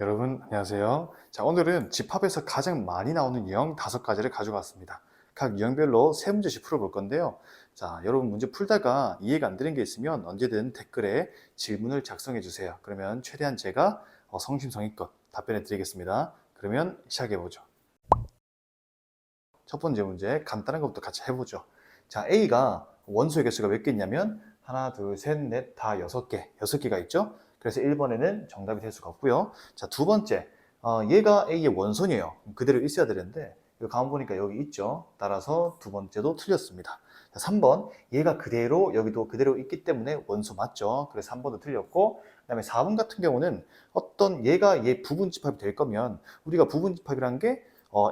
여러분 안녕하세요. 자, 오늘은 집합에서 가장 많이 나오는 유형 5가지를 가져왔습니다. 각 유형별로 세 문제씩 풀어볼 건데요. 자, 여러분 문제 풀다가 이해가 안 되는 게 있으면 언제든 댓글에 질문을 작성해 주세요. 그러면 최대한 제가 성심성의껏 답변해 드리겠습니다. 그러면 시작해 보죠. 첫 번째 문제 간단한 것부터 같이 해보죠. 자, A가 원소의 개수가 몇 개 있냐면 하나, 둘, 셋, 넷, 다 6개, 6개가 있죠. 그래서 1번에는 정답이 될 수가 없고요. 자, 두 번째, 얘가 A의 원손이에요. 그대로 있어야 되는데 여기 가만 보니까 여기 있죠. 따라서 두 번째도 틀렸습니다. 자, 3번, 얘가 그대로 여기도 그대로 있기 때문에 원소 맞죠. 그래서 3번도 틀렸고, 그 다음에 4번 같은 경우는 어떤 얘가 얘 부분집합이 될 거면 우리가 부분집합이란 게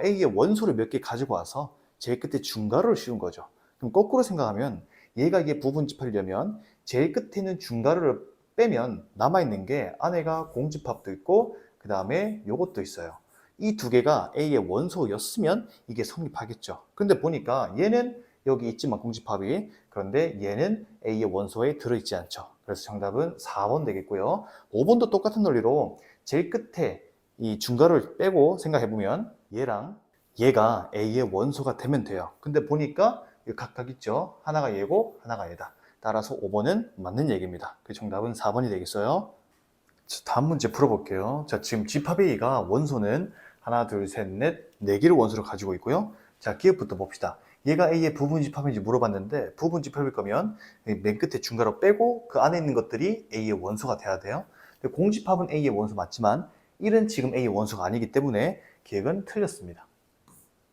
A의 원소를 몇 개 가지고 와서 제일 끝에 중괄호를 씌운 거죠. 그럼 거꾸로 생각하면 얘가 이게 부분집합이려면 제일 끝에 있는 중괄호를 빼면 남아있는 게 안에가 공집합도 있고 그 다음에 요것도 있어요. 이 두 개가 A의 원소였으면 이게 성립하겠죠. 근데 보니까 얘는 여기 있지만 공집합이, 그런데 얘는 A의 원소에 들어있지 않죠. 그래서 정답은 4번 되겠고요. 5번도 똑같은 논리로 제일 끝에 이 중괄호를 빼고 생각해보면 얘랑 얘가 A의 원소가 되면 돼요. 근데 보니까 각각 있죠. 하나가 얘고 하나가 얘다. 따라서 5번은 맞는 얘기입니다. 그 정답은 4번이 되겠어요. 자, 다음 문제 풀어볼게요. 자, 지금 집합 A가 원소는 하나, 둘, 셋, 넷, 4개를 원소로 가지고 있고요. 자, 기억부터 봅시다. 얘가 A의 부분집합인지 물어봤는데 부분집합일 거면 맨 끝에 중괄호 빼고 그 안에 있는 것들이 A의 원소가 돼야 돼요. 공집합은 A의 원소 맞지만 1은 지금 A의 원소가 아니기 때문에 기억은 틀렸습니다.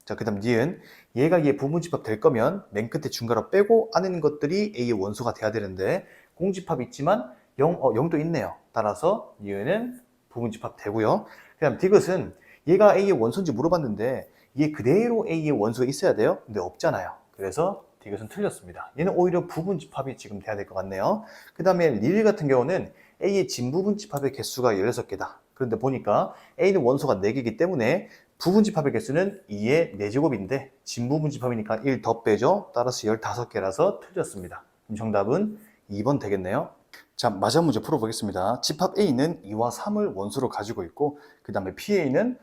자, 그 다음 니은, 얘가 얘 부분집합 될 거면 맨 끝에 중괄호 빼고 안에 있는 것들이 A의 원소가 돼야 되는데 공집합이 있지만 0도 있네요. 따라서 니은은 부분집합 되고요. 그 다음 디귿은 얘가 A의 원소인지 물어봤는데 얘 그대로 A의 원소가 있어야 돼요. 근데 없잖아요. 그래서 디귿은 틀렸습니다. 얘는 오히려 부분집합이 지금 돼야 될 것 같네요. 그 다음에 릴 같은 경우는 A의 진부분집합의 개수가 16개다. 그런데 보니까 A는 원소가 4개이기 때문에 부분집합의 개수는 2의 4제곱인데 진부분집합이니까 1 더 빼죠. 따라서 15개라서 틀렸습니다. 그럼 정답은 2번 되겠네요. 자, 마지막 문제 풀어보겠습니다. 집합 A는 2와 3을 원소로 가지고 있고 그 다음에 PA는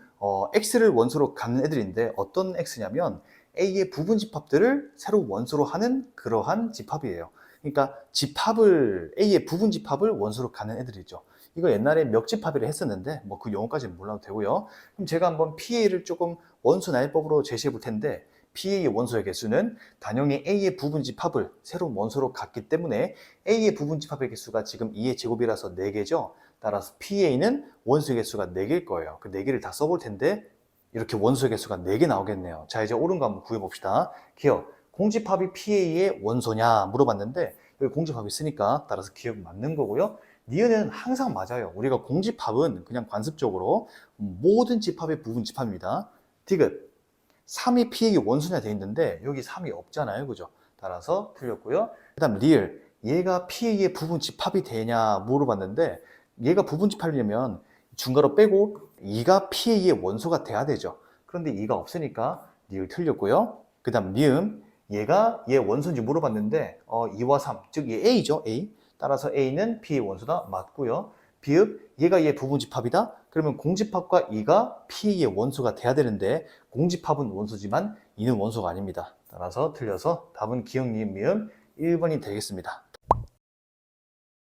X를 원소로 갖는 애들인데 어떤 X냐면 A의 부분집합들을 새로 원소로 하는 그러한 집합이에요. 그러니까 A의 부분집합을 원소로 갖는 애들이죠. 이거 옛날에 멱집합이라 했었는데 뭐 그 용어까지는 몰라도 되고요. 그럼 제가 한번 PA를 조금 원소 나열법으로 제시해 볼 텐데 PA의 원소의 개수는 단형의 A의 부분집합을 새로운 원소로 갖기 때문에 A의 부분집합의 개수가 지금 2의 제곱이라서 4개죠. 따라서 PA는 원소의 개수가 4개일 거예요. 그 4개를 다 써볼 텐데 이렇게 원소의 개수가 4개 나오겠네요. 자, 이제 옳은 거 한번 구해봅시다. 기억, 공집합이 PA의 원소냐 물어봤는데 여기 공집합이 있으니까 따라서 기억 맞는 거고요. 니은은 항상 맞아요. 우리가 공집합은 그냥 관습적으로 모든 집합의 부분집합입니다. 디귿, 3이 P의 원소냐 돼 있는데 여기 3이 없잖아요. 그죠? 따라서 틀렸고요. 그 다음 리을, 얘가 P의 부분집합이 되냐 물어봤는데 얘가 부분집합이려면 중괄호 빼고 2가 P의 원소가 돼야 되죠. 그런데 2가 없으니까 리을 틀렸고요. 그 다음 미음, 얘가 얘 원소인지 물어봤는데 2와 3, 즉 얘 A죠. A. 따라서 A는 P의 원소다. 맞고요. 비읍, 얘가 얘 부분집합이다. 그러면 공집합과 2가 P의 원소가 돼야 되는데 공집합은 원소지만 2는 원소가 아닙니다. 따라서 틀려서 답은 기억, 니은, 미음 1번이 되겠습니다.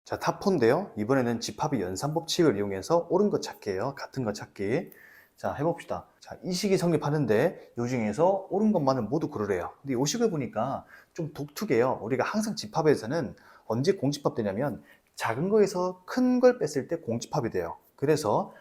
자, 탑4인데요. 이번에는 집합의 연산법칙을 이용해서 옳은 것 찾기예요. 같은 것 찾기. 자, 해봅시다. 자, 이 식이 성립하는데 이 중에서 옳은 것만은 모두 그러래요. 근데 이 식을 보니까 좀 독특해요. 우리가 항상 집합에서는 언제 공집합 되냐면 작은 거에서 큰 걸 뺐을 때 공집합이 돼요. 그래서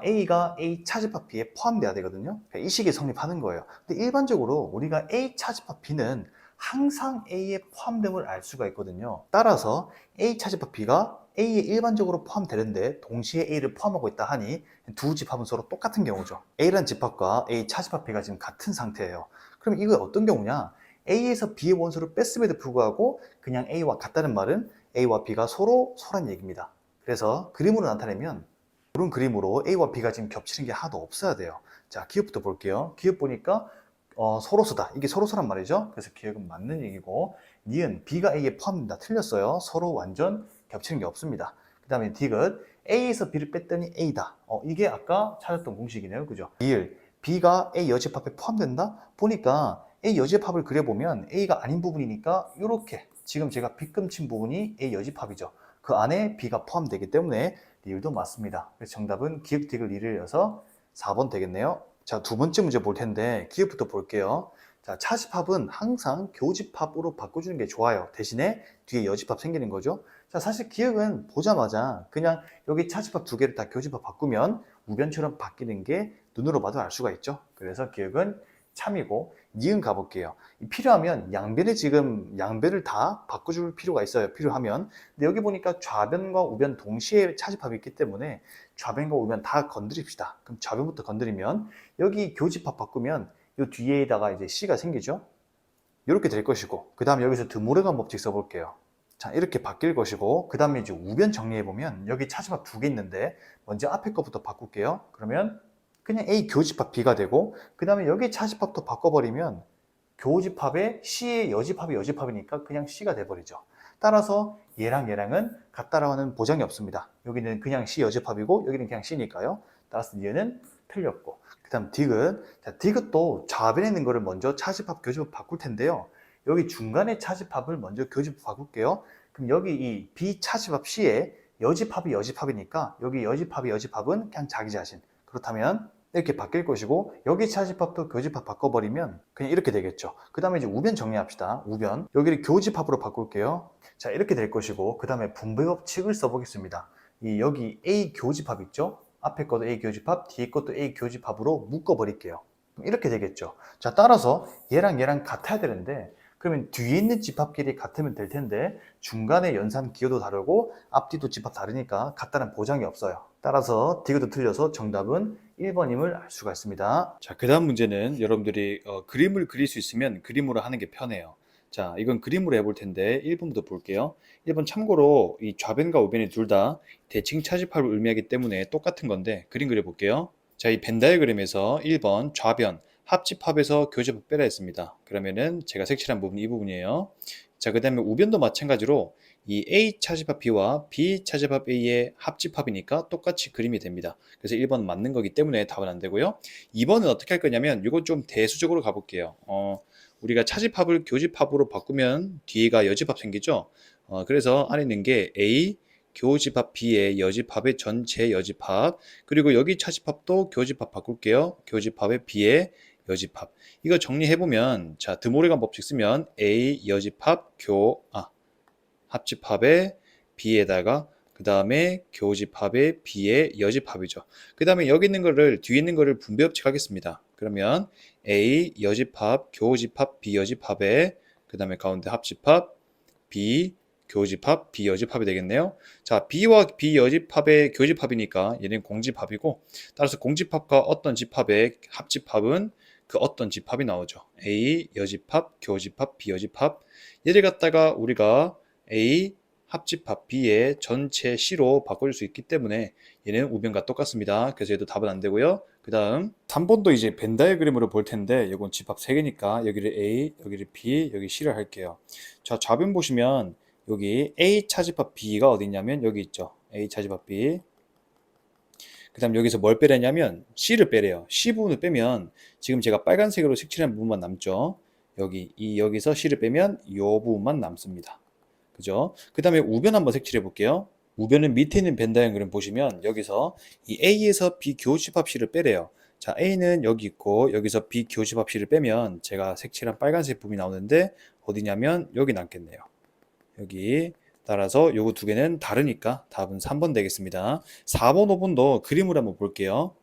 A가 A 차집합 B에 포함돼야 되거든요. 그러니까 이 식이 성립하는 거예요. 근데 일반적으로 우리가 A 차집합 B는 항상 A에 포함됨을 알 수가 있거든요. 따라서 A 차집합 B가 A에 일반적으로 포함되는데 동시에 A를 포함하고 있다 하니 두 집합은 서로 똑같은 경우죠. A란 집합과 A 차집합 B가 지금 같은 상태예요. 그럼 이거 어떤 경우냐? A에서 B의 원소를 뺐음에도 불구하고 그냥 A와 같다는 말은 A와 B가 서로란 얘기입니다. 그래서 그림으로 나타내면 이런 그림으로 A와 B가 지금 겹치는 게 하나도 없어야 돼요. 자, 기업부터 볼게요. 기업 보니까 서로서다. 이게 서로서란 말이죠. 그래서 기억은 맞는 얘기고, 니은 B가 A에 포함된다. 틀렸어요. 서로 완전 겹치는 게 없습니다. 그 다음에 디귿, A에서 B를 뺐더니 A다. 이게 아까 찾았던 공식이네요. 그죠? B가 A 여집합에 포함된다? 보니까 A 여집합을 그려보면 A가 아닌 부분이니까 이렇게 지금 제가 빗금 친 부분이 A 여집합이죠. 그 안에 B가 포함되기 때문에 리을도 맞습니다. 그래서 정답은 기역, 디귿, 리을이어서 4번 되겠네요. 자, 두 번째 문제 볼 텐데 기역부터 볼게요. 자, 차집합은 항상 교집합으로 바꿔주는 게 좋아요. 대신에 뒤에 여집합 생기는 거죠. 자, 사실 기역은 보자마자 그냥 여기 차집합 두 개를 다 교집합 바꾸면 우변처럼 바뀌는 게 눈으로 봐도 알 수가 있죠. 그래서 기역은 참이고, 니은 가볼게요. 필요하면 양변을 다 바꿔줄 필요가 있어요. 필요하면. 근데 여기 보니까 좌변과 우변 동시에 차집합이 있기 때문에 좌변과 우변 다 건드립시다. 그럼 좌변부터 건드리면 여기 교집합 바꾸면 이 뒤에다가 이제 C가 생기죠. 이렇게 될 것이고, 그 다음에 여기서 드모르간 법칙 써볼게요. 자, 이렇게 바뀔 것이고, 그 다음에 이제 우변 정리해보면 여기 차집합 두 개 있는데 먼저 앞에 거부터 바꿀게요. 그러면 그냥 A 교집합 B가 되고, 그 다음에 여기 차집합도 바꿔버리면 교집합에 C의 여집합이니까 그냥 C가 돼버리죠. 따라서 얘랑은 같다라는 보장이 없습니다. 여기는 그냥 C 여집합이고 여기는 그냥 C니까요. 따라서 얘는 틀렸고, 그 다음 디귿. 자, 디귿도 좌변에 있는 거를 먼저 차집합, 교집합 바꿀 텐데요. 여기 중간에 차집합을 먼저 교집합 바꿀게요. 그럼 여기 이 B 차집합 C에 여집합이니까 여기 여집합은 그냥 자기 자신. 그렇다면 이렇게 바뀔 것이고, 여기 차집합도 교집합 바꿔버리면 그냥 이렇게 되겠죠. 그 다음에 이제 우변 정리합시다. 우변. 여기를 교집합으로 바꿀게요. 자, 이렇게 될 것이고, 그 다음에 분배 법칙을 써보겠습니다. 여기 A 교집합 있죠? 앞에 것도 A 교집합, 뒤에 것도 A 교집합으로 묶어버릴게요. 이렇게 되겠죠. 자, 따라서 얘랑 같아야 되는데, 그러면 뒤에 있는 집합끼리 같으면 될 텐데 중간에 연산 기호도 다르고 앞뒤도 집합 다르니까 같다는 보장이 없어요. 따라서 디귿도 틀려서 정답은 1번임을 알 수가 있습니다. 자, 그 다음 문제는 여러분들이 그림을 그릴 수 있으면 그림으로 하는 게 편해요. 자, 이건 그림으로 해볼 텐데 1번부터 볼게요. 1번 참고로 이 좌변과 우변이 둘 다 대칭 차집합을 의미하기 때문에 똑같은 건데 그림 그려볼게요. 자, 이 벤 다이어그램에서 1번 좌변 합집합에서 교집합 빼라 했습니다. 그러면은 제가 색칠한 부분이 이 부분이에요. 자, 그 다음에 우변도 마찬가지로 이 A 차집합 B와 B 차집합 A의 합집합이니까 똑같이 그림이 됩니다. 그래서 1번은 맞는 거기 때문에 답은 안 되고요. 2번은 어떻게 할 거냐면 이건 좀 대수적으로 가볼게요. 우리가 차집합을 교집합으로 바꾸면 뒤가 여집합 생기죠. 그래서 안에 있는 게 A 교집합 B의 여집합의 전체 여집합, 그리고 여기 차집합도 교집합 바꿀게요. 교집합의 B의 여집합. 이거 정리해보면, 자, 드모르간 법칙 쓰면 A 여집합 합집합의 B에다가 그 다음에 교집합의 B의 여집합이죠. 그 다음에 여기 있는 거를, 뒤에 있는 거를 분배 법칙 하겠습니다. 그러면 A 여집합, 교집합, B 여집합에 그 다음에 가운데 합집합, B 교집합, B 여집합이 되겠네요. 자, B와 B 여집합의 교집합이니까 얘는 공집합이고, 따라서 공집합과 어떤 집합의 합집합은 그 어떤 집합이 나오죠. A 여집합, 교집합, B 여집합. 얘를 갖다가 우리가 A 합집합 B의 전체 C로 바꿀 수 있기 때문에 얘는 우변과 똑같습니다. 그래서 얘도 답은 안 되고요. 그 다음 3번도 이제 벤 다이어그램으로 볼 텐데 이건 집합 3개니까 여기를 A, 여기를 B, 여기 C를 할게요. 자, 좌변 보시면 여기 A 차집합 B가 어디 있냐면 여기 있죠. A 차집합 B. 그 다음 여기서 뭘 빼려냐면 C를 빼래요. C 부분을 빼면 지금 제가 빨간색으로 색칠한 부분만 남죠. 여기서 C를 빼면 이 부분만 남습니다. 그죠? 그 다음에 우변 한번 색칠해 볼게요. 우변은 밑에 있는 벤 다이어그램 보시면 여기서 이 A에서 B 교집합 C를 빼래요. 자, A는 여기 있고 여기서 B 교집합 C를 빼면 제가 색칠한 빨간색 부분이 나오는데 어디냐면 여기 남겠네요. 여기. 따라서 요거 두 개는 다르니까 답은 3번 되겠습니다. 4번, 5번도 그림으로 한번 볼게요.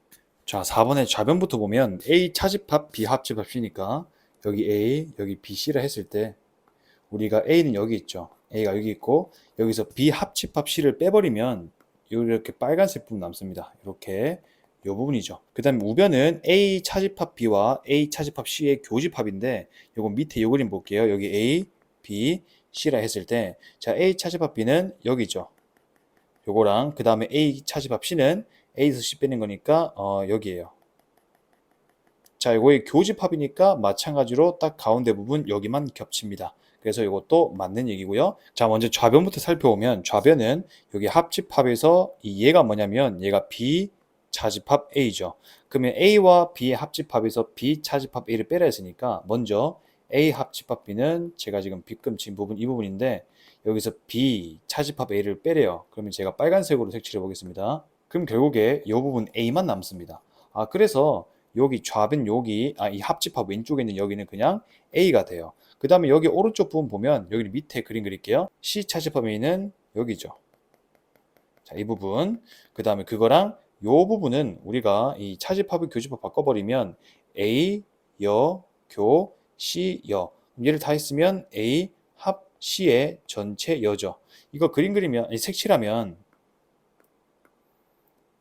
자, 4번의 좌변부터 보면 A 차집합, B 합집합 C니까 여기 A, 여기 B, C라 했을 때 우리가 A는 여기 있죠. A가 여기 있고 여기서 B 합집합 C를 빼버리면 이렇게 빨간색 부분 남습니다. 이렇게 이 부분이죠. 그 다음에 우변은 A 차집합 B와 A 차집합 C의 교집합인데 요거 밑에 요 그림 볼게요. 여기 A, B, C라 했을 때 자, A 차집합 B는 여기죠. 요거랑 그 다음에 A 차집합 C는 A에서 C 빼는 거니까 여기에요. 자, 이거의 교집합이니까 마찬가지로 딱 가운데 부분 여기만 겹칩니다. 그래서 이것도 맞는 얘기고요. 자, 먼저 좌변부터 살펴보면 좌변은 여기 합집합에서 이 얘가 뭐냐면 얘가 B차집합 A죠. 그러면 A와 B의 합집합에서 B차집합 A를 빼라 했으니까 먼저 A 합집합 B는 제가 지금 빗금 친 부분 이 부분인데 여기서 B 차집합 A를 빼래요. 그러면 제가 빨간색으로 색칠해 보겠습니다. 그럼 결국에 이 부분 A만 남습니다. 그래서 여기 좌변 여기 이 합집합 왼쪽에 있는 여기는 그냥 A가 돼요. 그 다음에 여기 오른쪽 부분 보면 여기 밑에 그림 그릴게요. C 차집합 A는 여기죠. 자, 이 부분. 그 다음에 그거랑 요 부분은 우리가 이 차집합을 교집합 바꿔버리면 A, 여, 교, C, 여. 얘를 다 했으면 A, 합, C의 전체 여죠. 이거 그림 그리면, 색칠하면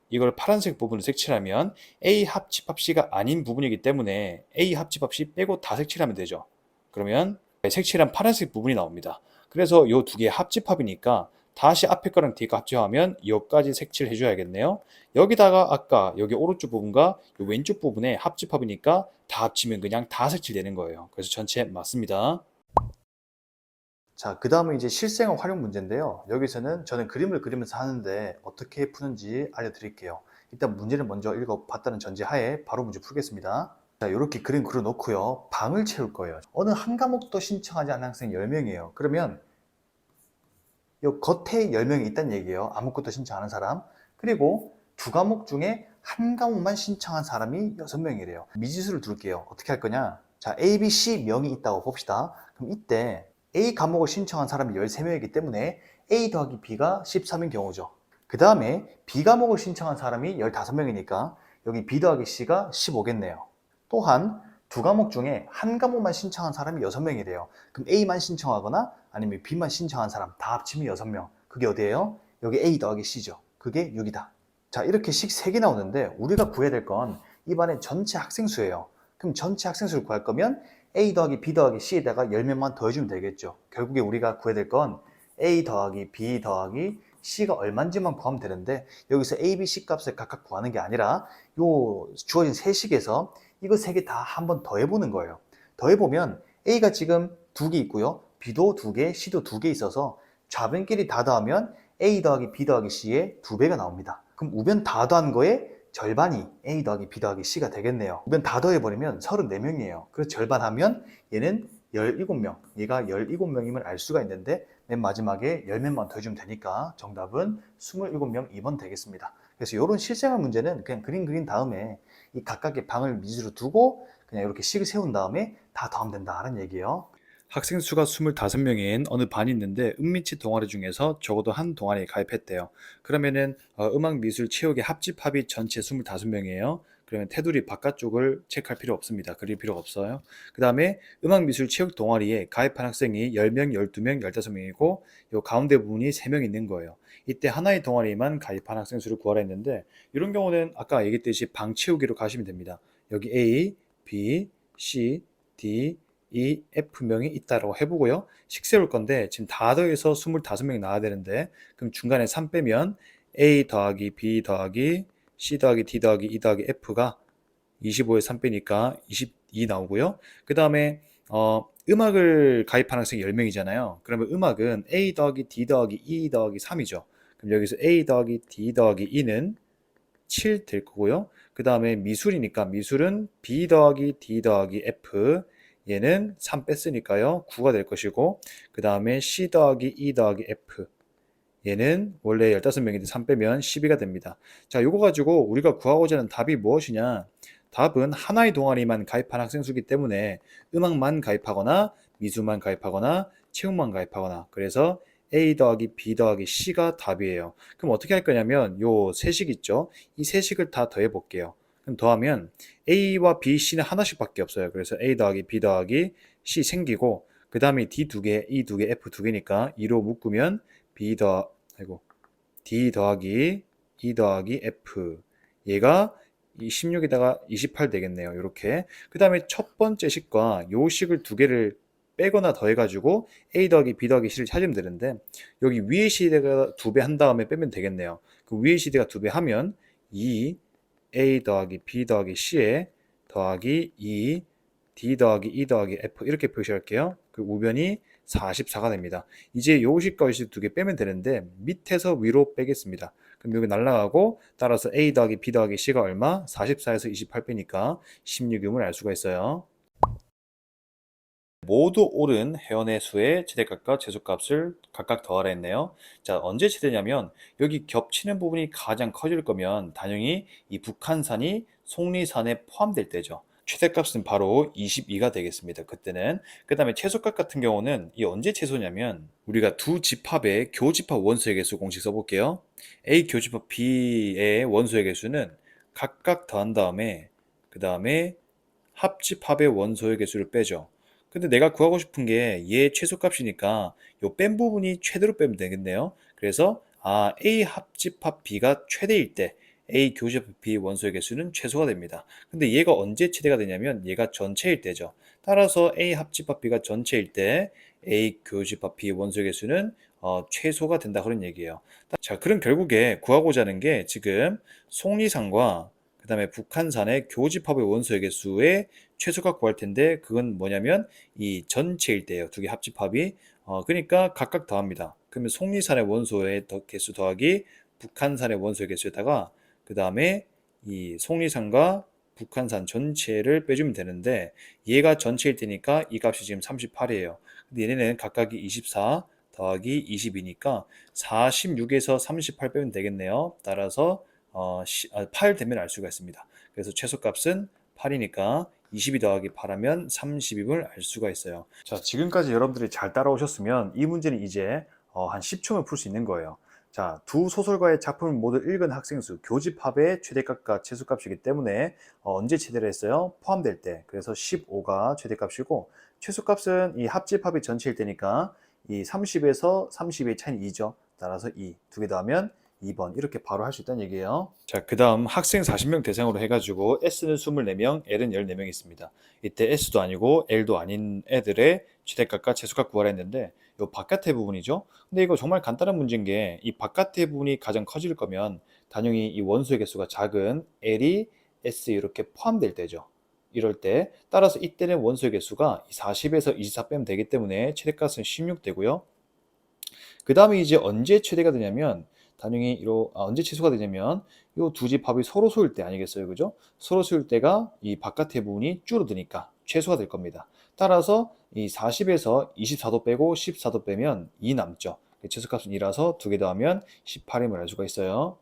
이걸 파란색 부분을 색칠하면 A 합집합 C가 아닌 부분이기 때문에 A 합집합 C 빼고 다 색칠하면 되죠. 그러면 색칠한 파란색 부분이 나옵니다. 그래서 이 두 개의 합집합이니까 다시 앞에 거랑 뒤에 거 합집하면 여기까지 색칠해 줘야겠네요. 여기다가 아까 여기 오른쪽 부분과 이 왼쪽 부분에 합집합이니까 다 합치면 그냥 다 색칠되는 거예요. 그래서 전체 맞습니다. 자, 그 다음은 이제 실생활 활용 문제인데요. 여기서는 저는 그림을 그리면서 하는데 어떻게 푸는지 알려드릴게요. 일단 문제를 먼저 읽어봤다는 전제하에 바로 문제 풀겠습니다. 자, 이렇게 그림 그려놓고요. 방을 채울 거예요. 어느 한 과목도 신청하지 않은 학생 10명이에요. 그러면 이 겉에 10명이 있다는 얘기예요. 아무것도 신청 안 한 사람. 그리고 두 과목 중에 한 과목만 신청한 사람이 6명이래요. 미지수를 둘게요. 어떻게 할 거냐? 자, A, B, C 명이 있다고 봅시다. 그럼 이때 A 과목을 신청한 사람이 13명이기 때문에 A 더하기 B가 13인 경우죠. 그 다음에 B 과목을 신청한 사람이 15명이니까 여기 B 더하기 C가 15겠네요. 또한 두 과목 중에 한 과목만 신청한 사람이 6명이래요. 그럼 A만 신청하거나 아니면 B만 신청한 사람 다 합치면 6명. 그게 어디예요? 여기 A 더하기 C죠. 그게 6이다. 자, 이렇게 식 3개 나오는데 우리가 구해야 될 건 이반의 전체 학생 수예요. 그럼 전체 학생 수를 구할 거면 A 더하기 B 더하기 C에다가 10명만 더해주면 되겠죠. 결국에 우리가 구해야 될 건 A 더하기 B 더하기 C가 얼마인지만 구하면 되는데 여기서 A, B, C 값을 각각 구하는 게 아니라 요 주어진 세식에서 이거 3개 다 한번 더해보는 거예요. 더해보면 A가 지금 2개 있고요. B도 2개, C도 2개 있어서 좌변끼리 다 더하면 A 더하기 B 더하기 C의 2배가 나옵니다. 그럼 우변 다 더한 거에 절반이 A 더하기 B 더하기 C가 되겠네요. 우변 다 더해버리면 34명이에요. 그래서 절반하면 얘는 17명. 얘가 17명임을 알 수가 있는데 맨 마지막에 10명만 더해주면 되니까 정답은 27명 2번 되겠습니다. 그래서 이런 실생활 문제는 그냥 그림 그린 다음에 이 각각의 방을 미지로 두고 그냥 이렇게 식을 세운 다음에 다 더하면 된다는 얘기예요. 학생 수가 25명인 어느 반이 있는데 음미치 동아리 중에서 적어도 한 동아리에 가입했대요. 그러면은 음악 미술 체육의 합집합이 전체 25명이에요. 그러면 테두리 바깥쪽을 체크할 필요 없습니다. 그릴 필요가 없어요. 그 다음에 음악 미술 체육 동아리에 가입한 학생이 10명, 12명, 15명이고 요 가운데 부분이 3명 있는 거예요. 이때 하나의 동아리만 가입한 학생 수를 구하라 했는데 이런 경우는 아까 얘기했듯이 방 채우기로 가시면 됩니다. 여기 A, B, C, D, E, F명이 있다라고 해보고요. 식 세울 건데 지금 다 더해서 25명이 나와야 되는데 그럼 중간에 3 빼면 A 더하기 B 더하기 C 더하기 D 더하기 E 더하기 F가 25에 3 빼니까 22 나오고요. 그 다음에 음악을 가입한 학생이 10명이잖아요. 그러면 음악은 A 더하기 D 더하기 E 더하기 3이죠. 그럼 여기서 A 더하기 D 더하기 E는 7 될 거고요. 그 다음에 미술이니까 미술은 B 더하기 D 더하기 F 얘는 3 뺐으니까요. 9가 될 것이고 그 다음에 C 더하기 E 더하기 F 얘는 원래 15명인데 3 빼면 12가 됩니다. 자, 요거 가지고 우리가 구하고자 하는 답이 무엇이냐? 답은 하나의 동아리만 가입한 학생 수기 때문에 음악만 가입하거나 미술만 가입하거나 체육만 가입하거나 그래서 A 더하기 B 더하기 C가 답이에요. 그럼 어떻게 할 거냐면 요 세식 있죠? 이 세식을 다 더해 볼게요. 그럼 더하면 A와 B, C는 하나씩 밖에 없어요. 그래서 A 더하기 B 더하기 C 생기고 그 다음에 D 2개, E 2개, F 2개니까 2로 묶으면 D 더하기 E 더하기 F 얘가 16에다가 28 되겠네요. 이렇게 그 다음에 첫 번째 식과 요 식을 두 개를 빼거나 더해가지고 A 더하기 B 더하기 C를 찾으면 되는데 여기 위의 시대가 2배 한 다음에 빼면 되겠네요. 그 위의 시대가 2배 하면 2 A 더하기 B 더하기 C에 더하기 2 D 더하기 E 더하기 F 이렇게 표시할게요. 그 우변이 44가 됩니다. 이제 요식과 요식 두 개 빼면 되는데 밑에서 위로 빼겠습니다. 그럼 여기 날라가고 따라서 A 더하기 B 더하기 C가 얼마? 44에서 28 빼니까 16임을 알 수가 있어요. 모두 옳은 회원의 수의 최대값과 최소값을 각각 더하라 했네요. 자, 언제 최대냐면 여기 겹치는 부분이 가장 커질 거면 당연히 이 북한산이 속리산에 포함될 때죠. 최대값은 바로 22가 되겠습니다. 그때는. 그 다음에 최소값 같은 경우는 이 언제 최소냐면 우리가 두 집합의 교집합 원소의 개수 공식 써볼게요. A 교집합 B의 원소의 개수는 각각 더한 다음에 그 다음에 합집합의 원소의 개수를 빼죠. 근데 내가 구하고 싶은 게 얘 최소값이니까 요 뺀 부분이 최대로 빼면 되겠네요. 그래서 A 합집합 B가 최대일 때 A 교집합 B 원소의 개수는 최소가 됩니다. 근데 얘가 언제 최대가 되냐면 얘가 전체일 때죠. 따라서 A 합집합 B가 전체일 때 A 교집합 B 원소의 개수는 최소가 된다 그런 얘기예요. 자, 그럼 결국에 구하고자 하는 게 지금 속리산과 그 다음에 북한산의 교집합의 원소의 개수의 최소값 구할 텐데 그건 뭐냐면 이 전체일 때예요. 두 개 합집합이. 그러니까 각각 더합니다. 그러면 속리산의 원소의 개수 더하기 북한산의 원소의 개수에다가 그 다음에 이 속리산과 북한산 전체를 빼주면 되는데 얘가 전체일 때니까 이 값이 지금 38이에요. 근데 얘네는 각각이 24 더하기 22니까 46에서 38 빼면 되겠네요. 따라서 8 되면 알 수가 있습니다. 그래서 최소값은 8이니까 22 더하기 8하면 30임을 알 수가 있어요. 자, 지금까지 여러분들이 잘 따라오셨으면 이 문제는 이제 한 10초면 풀 수 있는 거예요. 자, 두 소설가의 작품을 모두 읽은 학생 수, 교집합의 최대값과 최소값이기 때문에 언제 최대를 했어요? 포함될 때. 그래서 15가 최대값이고 최소값은 이 합집합이 전체일 때니까 이 30에서 32의 차이는 2죠. 따라서 2. 두 개 더하면 2번 이렇게 바로 할 수 있다는 얘기예요. 자, 그 다음 학생 40명 대상으로 해가지고 S는 24명, L은 14명 있습니다. 이때 S도 아니고 L도 아닌 애들의 최대값과 최소값 구하라 했는데 이 바깥의 부분이죠. 근데 이거 정말 간단한 문제인 게 이 바깥의 부분이 가장 커질 거면 당연히 이 원소의 개수가 작은 L이 S 이렇게 포함될 때죠. 이럴 때 따라서 이때는 원소의 개수가 40에서 24 빼면 되기 때문에 최대값은 16 되고요. 그 다음에 이제 언제 최대가 되냐면 당연히 언제 최소가 되냐면 이 두 집합이 서로 소일 때 아니겠어요, 그죠? 서로 소일 때가 이 바깥의 부분이 줄어드니까 최소가 될 겁니다. 따라서 이 40에서 24도 빼고 14도 빼면 2 남죠. 최소값은 2라서 두 개 더하면 18임을 알 수가 있어요.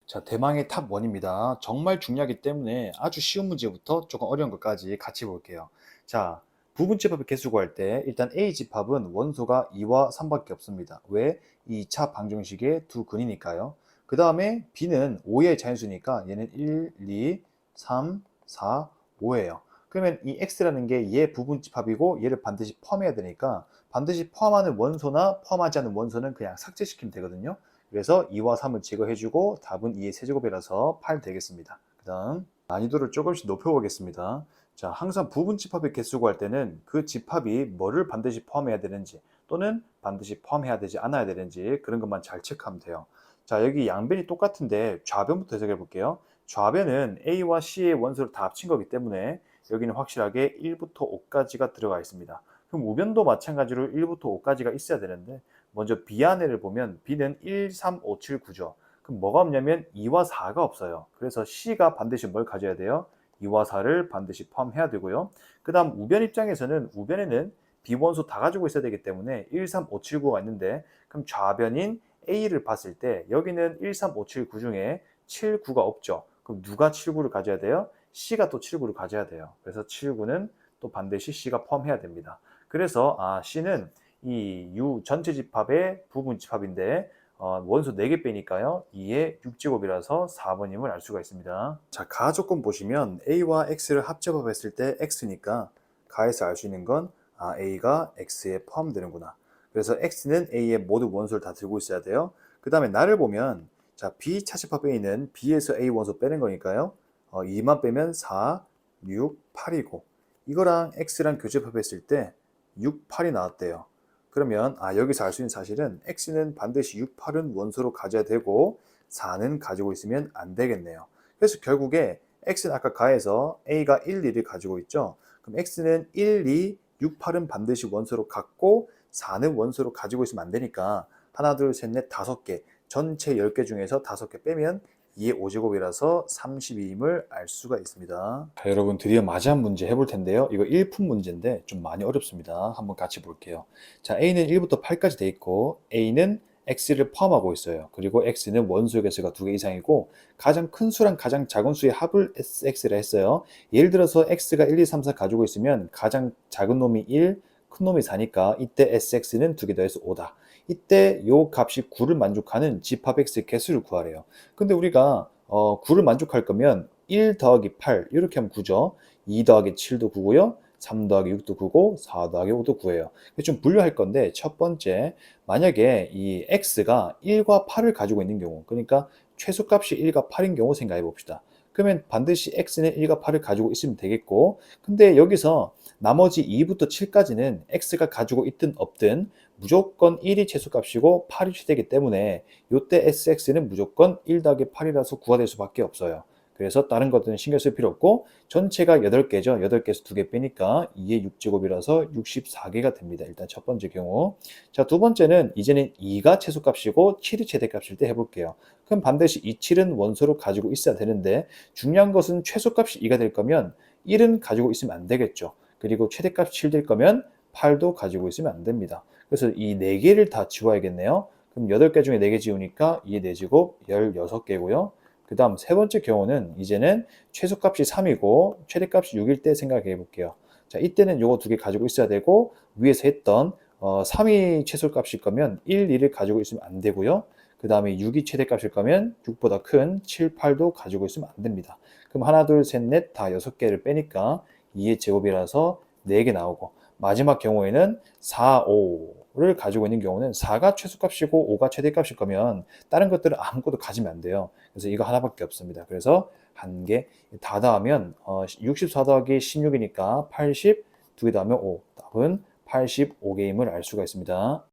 자, 대망의 탑 1입니다. 정말 중요하기 때문에 아주 쉬운 문제부터 조금 어려운 것까지 같이 볼게요. 자, 부분집합의 개수 구할 때 일단 A집합은 원소가 2와 3밖에 없습니다. 왜? 2차 방정식의 두 근이니까요. 그 다음에 B는 5의 자연수니까 얘는 1, 2, 3, 4, 5예요. 그러면 이 X라는 게 얘 부분집합이고 얘를 반드시 포함해야 되니까 반드시 포함하는 원소나 포함하지 않는 원소는 그냥 삭제시키면 되거든요. 그래서 2와 3을 제거해주고 답은 2의 세제곱이라서 8 되겠습니다. 그 다음 난이도를 조금씩 높여보겠습니다. 자, 항상 부분집합의 개수 구할 때는 그 집합이 뭐를 반드시 포함해야 되는지 또는 반드시 포함해야 되지 않아야 되는지 그런 것만 잘 체크하면 돼요. 자, 여기 양변이 똑같은데 좌변부터 해석해 볼게요. 좌변은 A와 C의 원소를 다 합친 거기 때문에 여기는 확실하게 1부터 5까지가 들어가 있습니다. 그럼 우변도 마찬가지로 1부터 5까지가 있어야 되는데 먼저 B 안에를 보면 B는 1, 3, 5, 7, 9죠. 그럼 뭐가 없냐면 2와 4가 없어요. 그래서 C가 반드시 뭘 가져야 돼요? 2와 4를 반드시 포함해야 되고요. 그 다음 우변 입장에서는 우변에는 B원소 다 가지고 있어야 되기 때문에 1, 3, 5, 7, 9가 있는데 그럼 좌변인 A를 봤을 때 여기는 1, 3, 5, 7, 9 중에 7, 9가 없죠. 그럼 누가 7, 9를 가져야 돼요? C가 또 7, 9를 가져야 돼요. 그래서 7, 9는 또 반드시 C가 포함해야 됩니다. 그래서 C는 이 U 전체 집합의 부분 집합인데 원소 4개 빼니까요. 2의 6제곱이라서 4번임을 알 수가 있습니다. 자, 가조건 보시면 A와 X를 합집합했을 때 X니까 가에서 알 수 있는 건 A가 X에 포함되는구나. 그래서 X는 A의 모든 원소를 다 들고 있어야 돼요. 그 다음에 나를 보면 자, B 차집합 A는 B에서 A 원소 빼는 거니까요. 2만 빼면 4, 6, 8이고 이거랑 X랑 교집합했을 때 6, 8이 나왔대요. 그러면 여기서 알 수 있는 사실은 X는 반드시 6, 8은 원소로 가져야 되고 4는 가지고 있으면 안 되겠네요. 그래서 결국에 X는 아까 가에서 A가 1, 2를 가지고 있죠. 그럼 X는 1, 2, 6, 8은 반드시 원소로 갖고 4는 원소로 가지고 있으면 안 되니까 하나, 둘, 셋, 넷, 5개 전체 10개 중에서 5개 빼면 2의 5제곱이라서 32임을 알 수가 있습니다. 자, 여러분 드디어 마지막 문제 해볼 텐데요. 이거 1푼 문제인데 좀 많이 어렵습니다. 한번 같이 볼게요. 자, A는 1부터 8까지 돼 있고 A는 X를 포함하고 있어요. 그리고 X는 원소의 개수가 2개 이상이고 가장 큰 수랑 가장 작은 수의 합을 X라 했어요. 예를 들어서 X가 1, 2, 3, 4 가지고 있으면 가장 작은 놈이 1, 큰 놈이 4니까 이때 SX는 2개 더해서 5다. 이때 요 값이 9를 만족하는 집합 X의 개수를 구하래요. 근데 우리가 9를 만족할 거면 1 더하기 8 이렇게 하면 9죠. 2 더하기 7도 9고요. 3 더하기 6도 9고 4 더하기 5도 9예요. 좀 분류할 건데 첫 번째 만약에 이 x가 1과 8을 가지고 있는 경우 그러니까 최소값이 1과 8인 경우 생각해 봅시다. 그러면 반드시 x는 1과 8을 가지고 있으면 되겠고 근데 여기서 나머지 2부터 7까지는 x가 가지고 있든 없든 무조건 1이 최소값이고 8이 최대이기 때문에 이때 sx는 무조건 1 더하기 8이라서 9가 될 수밖에 없어요. 그래서 다른 것들은 신경 쓸 필요 없고 전체가 8개죠. 8개에서 2개 빼니까 2의 6제곱이라서 64개가 됩니다. 일단 첫 번째 경우. 자, 두 번째는 이제는 2가 최소값이고 7이 최대값일 때 해볼게요. 그럼 반드시 이 7은 원소로 가지고 있어야 되는데 중요한 것은 최소값이 2가 될 거면 1은 가지고 있으면 안 되겠죠. 그리고 최대값 7 될 거면 8도 가지고 있으면 안 됩니다. 그래서 이 4개를 다 지워야겠네요. 그럼 8개 중에 4개 지우니까 2의 4제곱 16개고요. 그 다음 세 번째 경우는 이제는 최소값이 3이고 최대값이 6일 때 생각해 볼게요. 자, 이때는 요거 2개 가지고 있어야 되고 위에서 했던 3이 최소값일 거면 1, 2를 가지고 있으면 안 되고요. 그 다음에 6이 최대값일 거면 6보다 큰 7, 8도 가지고 있으면 안 됩니다. 그럼 하나, 둘, 셋, 넷 다 6개를 빼니까 2의 제곱이라서 4개 나오고 마지막 경우에는 4, 5를 가지고 있는 경우는 4가 최소값이고 5가 최대값일 거면 다른 것들은 아무것도 가지면 안 돼요. 그래서 이거 하나밖에 없습니다. 그래서 한 개 다 더하면 64 더하기 16이니까 80, 2개 더하면 5. 답은 85개임을 알 수가 있습니다.